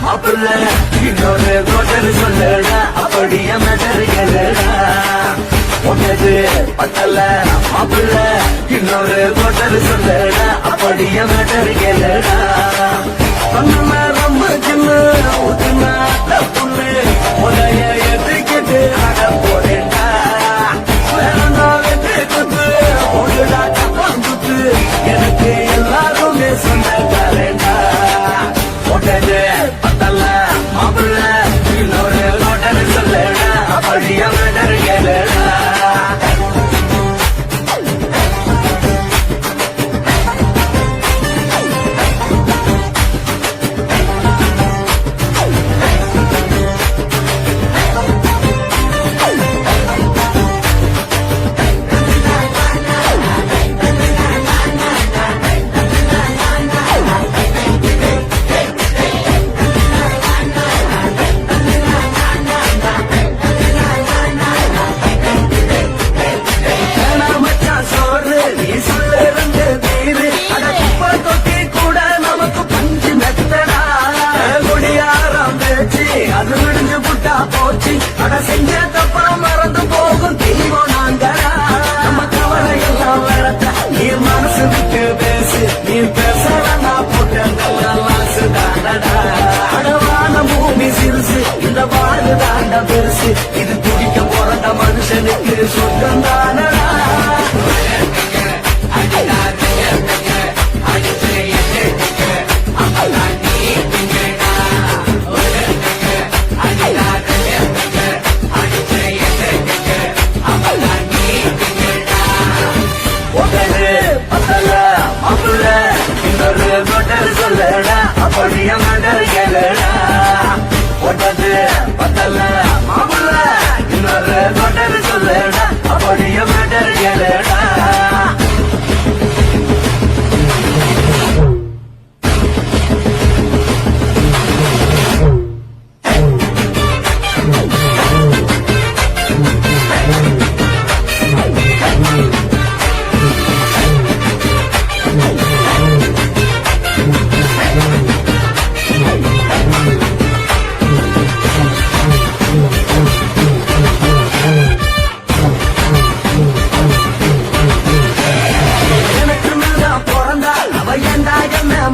மாப்பிள்ள இன்னொரு கோட்டர் சொல்லடா அப்படிய மேட்டர்களடா ஒன்னது பத்தல மாப்பிள்ள இன்னொரு கோட்டர் சொல்லடா அப்படிய மேட்டர்களடா சொன்ன ரொம்ப சின்ன ஊத்துனா புண்ணு உடைய எதுக்கிட்டு அட போறேன்டா வேணா வெட்டு குத்து ஒழுடா தப்பான் குத்து எனக்கு எல்லாருமே சொந்தக்காரேண்டா ஒட்டது பத்தல மாப்பிள்ள இன்னொரு கோட்டர் சொல்லடா அப்படிய மேட்டர்களடா அது விடுஞ்சு புட்டா போச்சு அட செஞ்ச தப்பா மறந்து போகும் தெய்வம் நாங்கடா நம்ம கவலை எல்லாம் வரட்ட நீ மனசு விட்டு பேசு நீ பேசலன்னா போட்ட லாசு தாண்டடா அடவான பூமி சிறுசு இந்த வாழ்வு தாண்ட பெருசு இது துடிக்க பிறந்த மனுஷனுக்கு சொந்தம் தானடா சொல்லடா அப்படிய மேட்டர்களடா ஒட்டது பத்தல மாப்பிள்ள இன்னொரு கோட்டர் சொல்லடா அப்படிய மேட்டர்களடா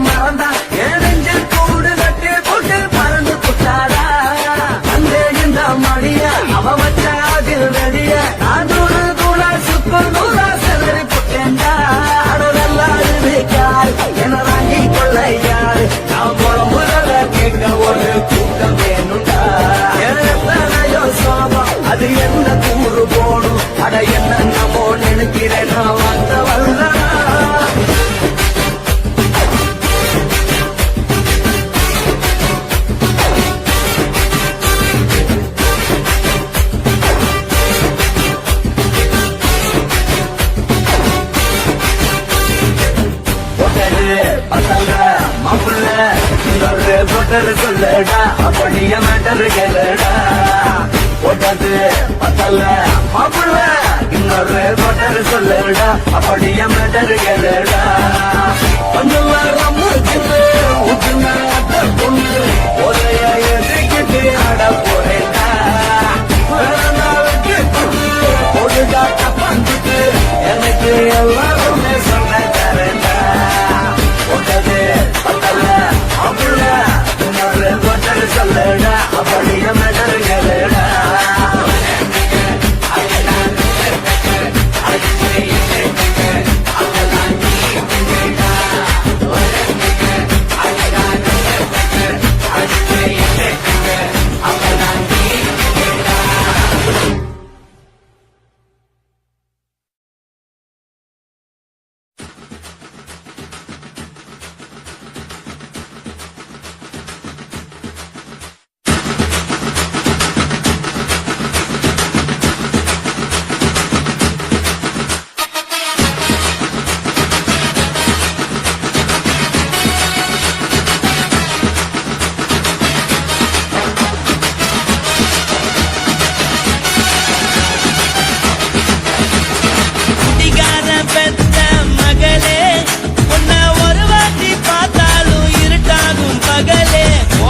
மறந்தா ஏனெஞ்சில் கூடு கட்டி போட்டு பறந்து புட்டாடா அந்த இந்த மணிய அவ வச்ச அதில் வெடிய நான் தூள் தூளா சுக்கு நூலா செதறி புட்டேன்டா அடவெல்லாரு யார் என வாங்கி கொள்ள யாரு நான் புறம்புறத கேட்க ஒரு கூட்டம் வேணுண்டா எத்தனையோ சோபம் அது என்ன கூறு போடும் அட என்ன நம்மோ நினைக்கிறேன் நான் வந்த வந்தா மாப்பிள்ள இன்னொரு கோட்டர் சொல்லடா அப்படிய மேட்டர்களடா ஒட்டது பத்தல மாப்பிள்ள இன்னொரு கோட்டர் சொல்லடா அப்படிய மேட்டர்களடா கொஞ்சம் ஊற்றுனா பொண்ணு ஒரைய எதிர்க்கிட்டு அட போறேன்டா ஒழுடா தப்பாந்துட்டு எனக்கு எல்லாருமே சொந்தக்காரன்டா ஒட்டது பத்தல மாப்பிள்ள இன்னொரு கோட்டர் சொல்லடா அப்படிய மேட்டர்களடா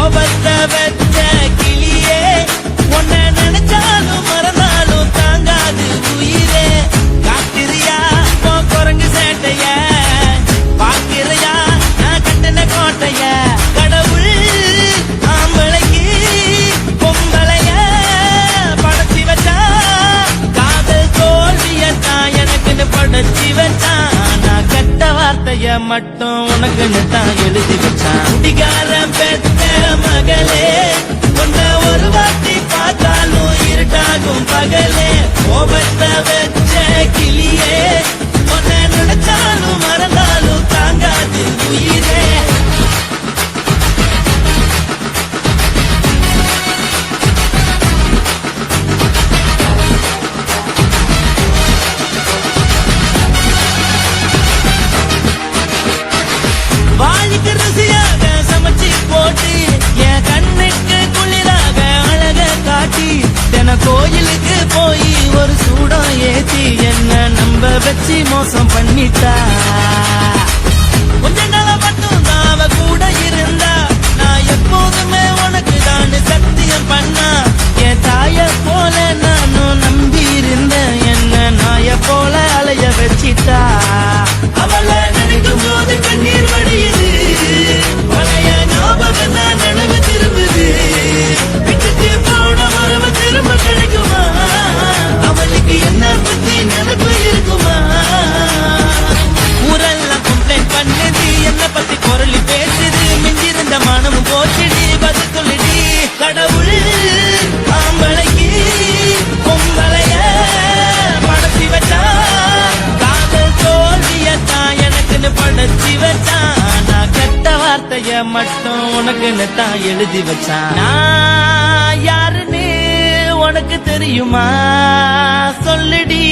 கோபத்தை வச்ச கிளியே உன்னை நினைச்சாலும் மறந்தாலும் தாங்காது உயிரே காத்திரியா உன் குரங்கு சேட்டைய பாக்கிறையா நான் கட்டின கோட்டைய கடவுள் ஆம்பளைக்கு பொம்பளைய படைச்சி வச்சா காதல் தோல்வியத்தான் எனக்குன்னு படைச்சி வச்சான் நான் கெட்ட வார்த்தைய மட்டும் உனக்குன்னு தான் எழுதி வச்சான் குடிகாரன் பெத்த மகளே உன்னை ஒரு வாட்டி பார்த்தாலும் இருட்டாகும் பகலே கோபத்தை வச்ச கிளியே உன்னை நினைச்சாலும் மறந்தாலும் தாங்காது உயிரே வாழிக்கு ருசியாக சமைச்சு போட்டு என் கண்ணுக்கு குளிராக அழக காட்டி தின கோயிலுக்கு போய் ஒரு சூடம் ஏத்தி என்ன நம்ப வச்சு மோசம் பண்ணிட்டா கொஞ்ச நாள மட்டும் தான் அவ கூட இருந்தா நான் எப்போதுமே உனக்கு தான் சத்தியம் பண்ணா என் தாய போல நானும் நம்பி இருந்தேன் என்ன நாய போல அலைய வச்சிட்டா அவளை நினைக்கும் போது கண்ணீர் வடியுது பழைய ஞாபகம் தான் நினைவு திரும்புது விட்டுட்டு போன மரபு திரும்ப கிடைக்குமா அவளுக்கு என்ன பத்தி நினைப்பு இருக்குமா ஊரெல்லாம் கம்ப்ளைண்ட் பண்ணுது என்ன பத்தி குரலி பேசுது மிஞ்சிருந்த மனமும் போச்சுடி பதில் சொல்லுடி கடவுள் ஆம்பளைக்கு பொம்பளைய படைச்சி வச்சா காதல் தோல்வியத்தான் எனக்குன்னு படைச்சி வச்சான் நான் கெட்ட வார்த்தைய மட்டும் உனக்குன்னு தான் எழுதி வச்சான் நான் யாருன்னு உனக்கு தெரியுமா சொல்லுடி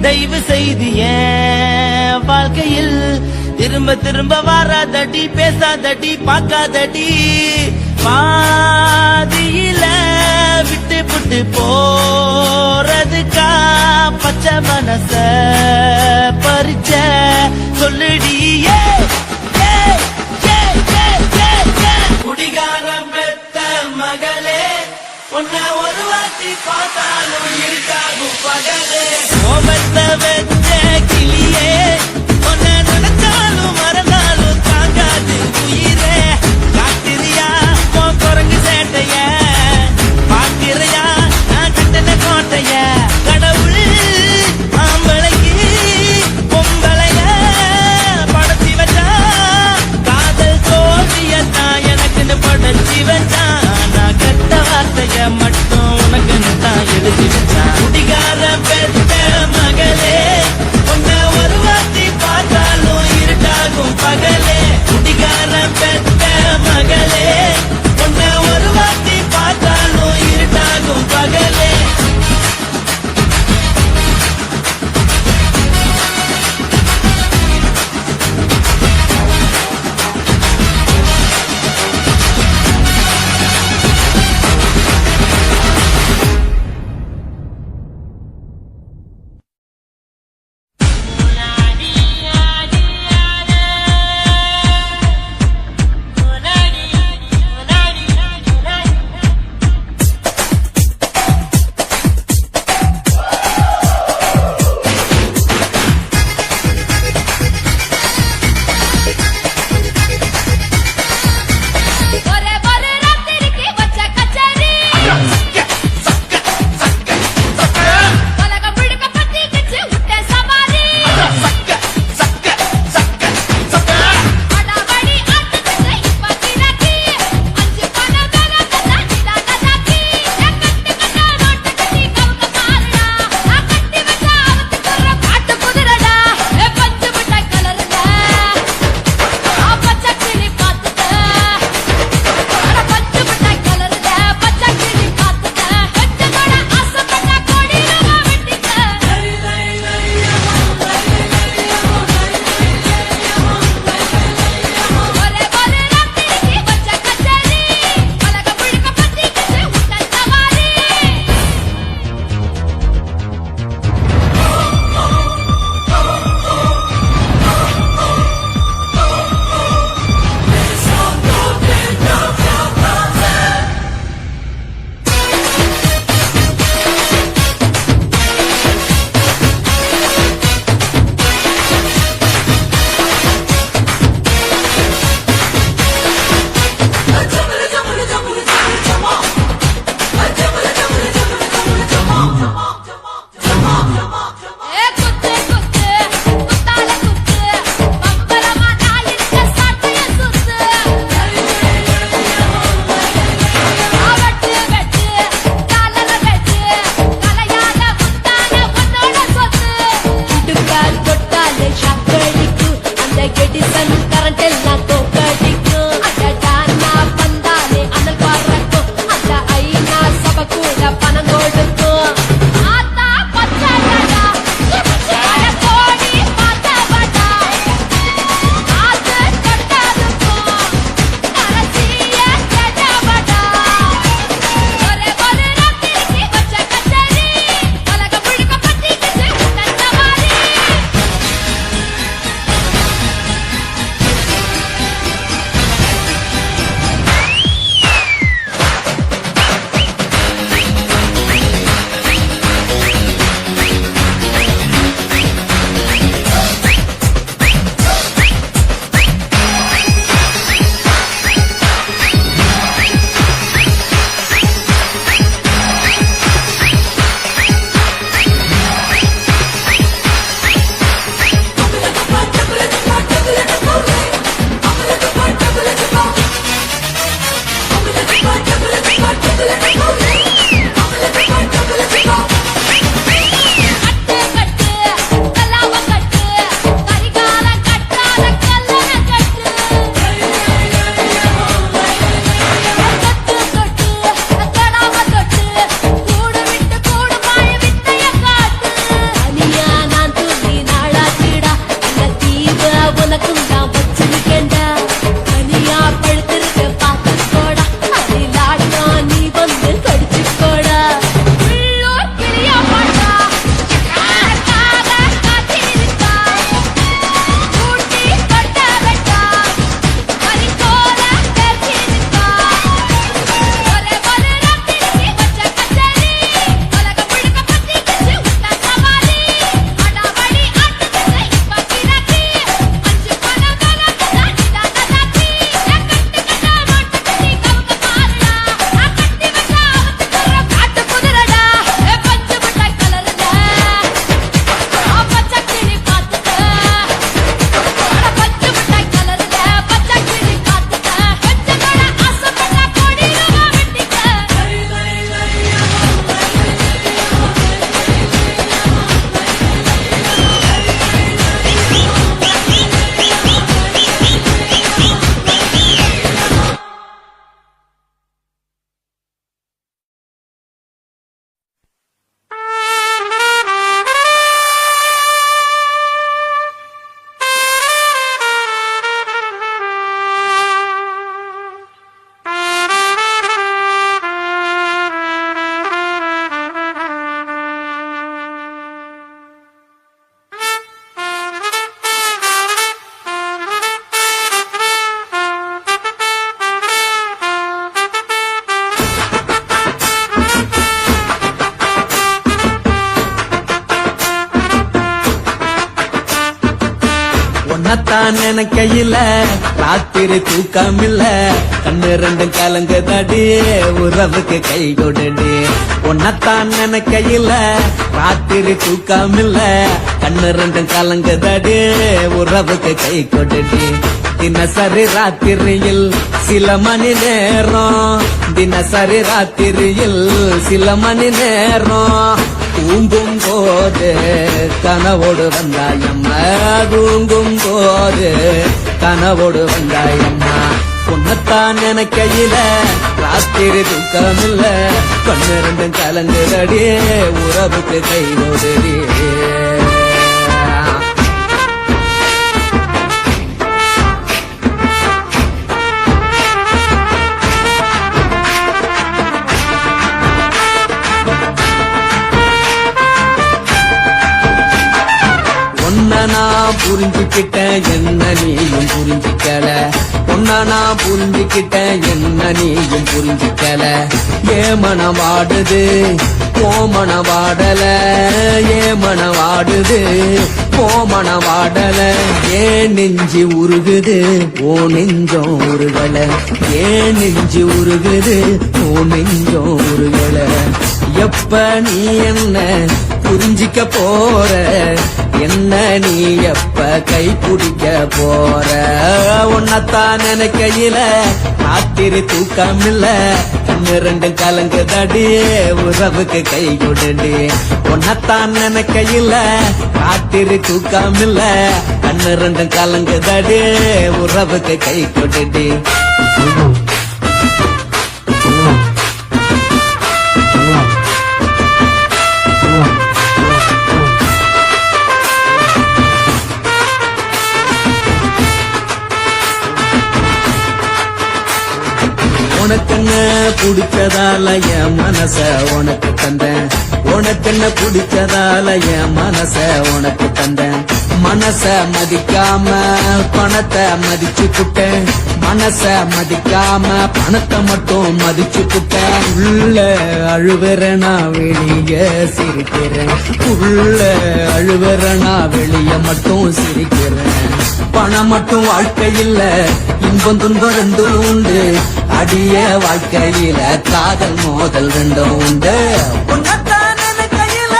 தயவு செய்து என் வாழ்க்கையில் திரும்ப திரும்ப வராதடி பேசாதடி பார்க்காதடி பாதியில விட்டு புட்டு போறதுக்கா பச்சை மனச பறிச்ச சொல்லுடி குடிகாரம் பெத்த மகளே உன்னை ஒரு வாட்டி பார்த்தாலும் இருக்காகும் பகலே கோபத்தை வச்ச கிளியே உன்னை நினைச்சாலும் மறந்தாலும் தாங்காது உயிரே காத்திரியா உன் குரங்கு சேட்டைய பாக்கிறையா நான் கட்டின கோட்டைய கடவுள் ஆம்பளைக்கு பொம்பளைய படைச்சி வச்சா காதல் தோல்வியத்தான் எனக்குன்னு படைச்சி வச்சான் நான் கெட்ட வார்த்தைய மட்டும் உனக்குன்னு தான் எழுதி வச்சான் குடிகார பெத்த மகளே உன்னை ஒரு வாட்டி பார்த்தாலும் இருட்டாகும் பகலே குடிகார பெத்த மகளே உன்னை ஒரு வாட்டி பார்த்தாலும் இருட்டாகும் பகலே உன்னத்தான் நினைக்கையில ராத்திரி தூக்கமில்ல கண்ணு ரெண்டும் கலங்குதடி உறவுக்கு கை கொடுடி உன்னத்தான் நினைக்கையில ராத்திரி தூக்கமில்ல கண்ணு ரெண்டும் கலங்குதடி உறவுக்கு கை கொடுடி தினசரி ராத்திரியில் சில மணி நேரம் தினசரி ராத்திரியில் சில மணி நேரம் தூங்கும் போது கனவோடு வந்தாயம்மா தூங்கும் போது கனவோடு வந்தாயம்மா உன்னத்தான் நினைக்கையில ராத்திரி தூக்கமில்ல கண்ணு ரெண்டும் கலங்குதடி உறவுக்கு கை கொடுடி நான் புரிஞ்சுக்கிட்டேன் என்ன நீயும் புரிஞ்சுக்கல பொண்ணா நான் புரிஞ்சுக்கிட்டேன் என்ன நீயும் புரிஞ்சுக்கல ஏ மனம் வாடுது ஓ மனம் வாடல ஏ மனம் வாடுது ஓ மனம் வாடல ஏன் நெஞ்சு உருகுது ஓ நெஞ்சம் உருகல ஏன் நெஞ்சு உருகுது ஓ நெஞ்சம் உருகல எப்ப நீ என்ன புரிஞ்சிக்க போற என்ன நீ எப்ப கை பிடிக்க போற உன்னத்தான் நினைக்கையில ராத்திரி தூக்கமில்ல கண்ணு ரெண்டும் கலங்குதடி உறவுக்கு கை கொடுடி உன்னத்தான் நினைக்கையில ராத்திரி தூக்கமில்ல கண்ணு ரெண்டும் கலங்குதடி உறவுக்கு கை கொடுடி உனக்கென்ன பிடிச்சதால என் மனச உனக்கு தந்தேன் உனக்கென்ன பிடிச்சதால என் மனச உனக்கு தந்தேன் மனச மதிக்காம பணத்தை மதிச்சு புட்டேன் மனச மதிக்காம பணத்தை மட்டும் மதிச்சு புட்டேன் உள்ள அழுவற நான் வெளிய சிரிக்கிறேன் உள்ள அழுவற நான் வெளிய மட்டும் சிரிக்கிறேன் பணம் மட்டும் வாழ்க்கையில் இன்பம் துன்பம் ரெண்டும் உண்டு அடிய வாழ்க்கையில காதல் மோதல் ரெண்டும் உண்டு உன்னத்தான் நினைக்கையில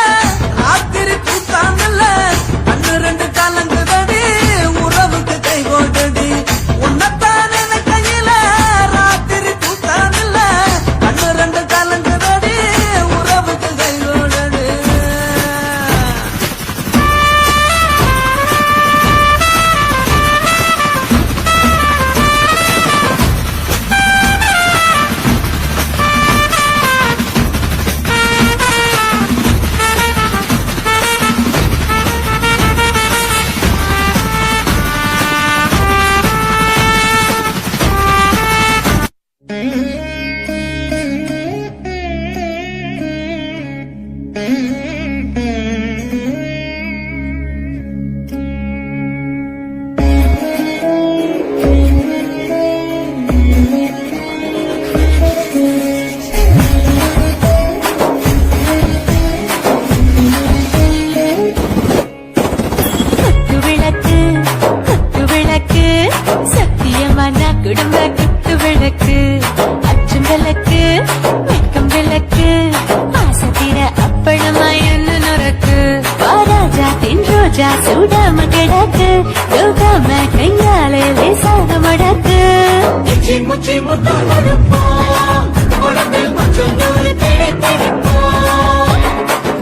ராத்திரி தூக்கமில்ல கண்ணு ரெண்டு கலங்குதடி உறவுக்கு கை கொடுடி உன்னத்தான் நினைக்கையில ராத்திரி தூக்கமில்ல கண்ணு ரெண்டு கலங்குதடி உறவுக்கு கை கொடுடி குடும்ப குத்து விளக்கு அச்சும் விளக்கு வெட்கம் விளக்கு ஆசத்திர அப்பளமா என்ன நொறக்கு வாராஜா தென் ரோஜா சூடாம கிடக்கு யோகாம கையாலே லேசாக மடக்கு முச்சி முத்தால் கொடுப்போம் உடம்பில் கொஞ்சம் நூறு தேடிப்போம்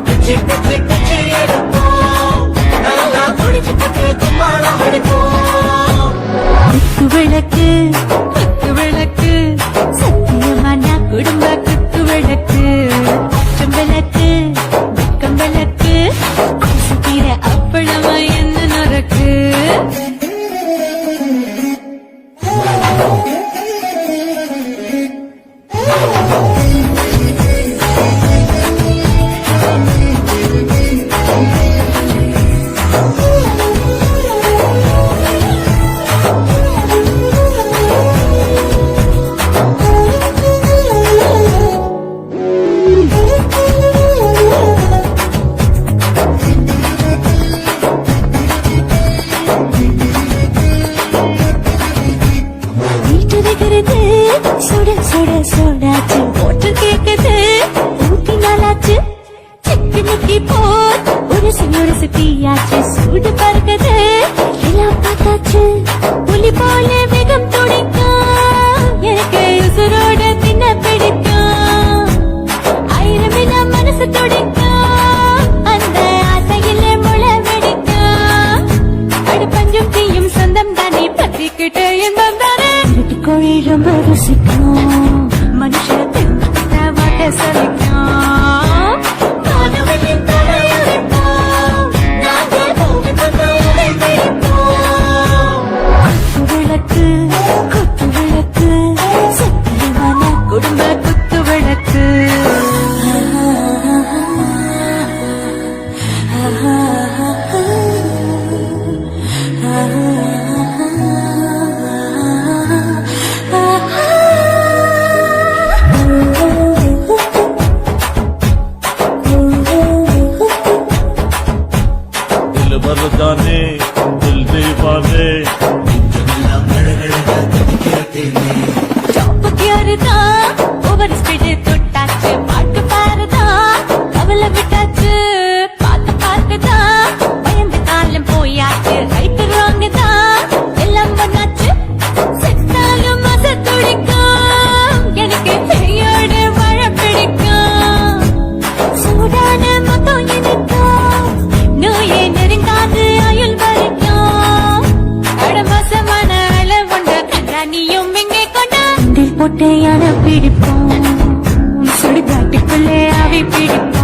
குச்சி குச்சி குச்சி எடுப்போம் நல்லா குடிச்சு குத்து கும்மாளம் அடிப்போம் குத்து விளக்கு குத்து விளக்கு சத்தியமான குடும்ப குத்து விளக்கு அச்சம் விளக்கு வெட்கம் விளக்கு ஆசத்திர அப்பளமா என்ன நொறக்கு சோடாச்சு ஓட்டு கேக்குது ஊட்டி நாளாச்சு சிக்கு நிக்கி போர் ஒரு தீயாச்சு சூடு பறக்குது எல்லாம் பார்த்தாச்சு புலி போல வேகம் துடிக்கும் எனக்கு உசுரோட தின்ன பிடிக்கும் ஆயிரம் மனசு துடிக்கும் அந்த ஆசையில முளை வெடிக்கும் அடுப்பஞ்சும் தீயும் சொந்தம் தானே பத்திக்கிட்டு இன்பம் தானே கோழி ரொம்ப ருசிக்கும் மனுஷத்தை வாட்ட சலிக்கும் காதலின் தலையெடுப்போம் நாங்கள் பூமிக்கு உடைப்போம் விளக்கு குத்து விளக்கு சத்தியமான குடும்ப குத்து விளக்கு दिल भर जाने दिल दीवाने சாப்புக்கியாருதா ஓவர் ஸ்பீடு தொட்டாச்சு பாட்டு பாருதா கவலை விட்டாச்சு பார்த்து பார்த்துதா பயந்து காலம் போயாச்சு ரைட்டு ராங்கு தான் எல்லாம் பண்ணாச்சு செத்தாலும் மச துடிக்கும் எனக்கு கையோடு வாழ பிடிக்கும் சூடான மொத்தம் எனக்கும் நோயே நெருங்காது ஆயுள் வரைக்கும் அடமோசமான அளவுண்ட கண்ணானியும் இங்கே கொண்டா போட்டு யார பிடிப்போம் சுடுகாட்டுக்குள்ளே அவை பிடிப்போம்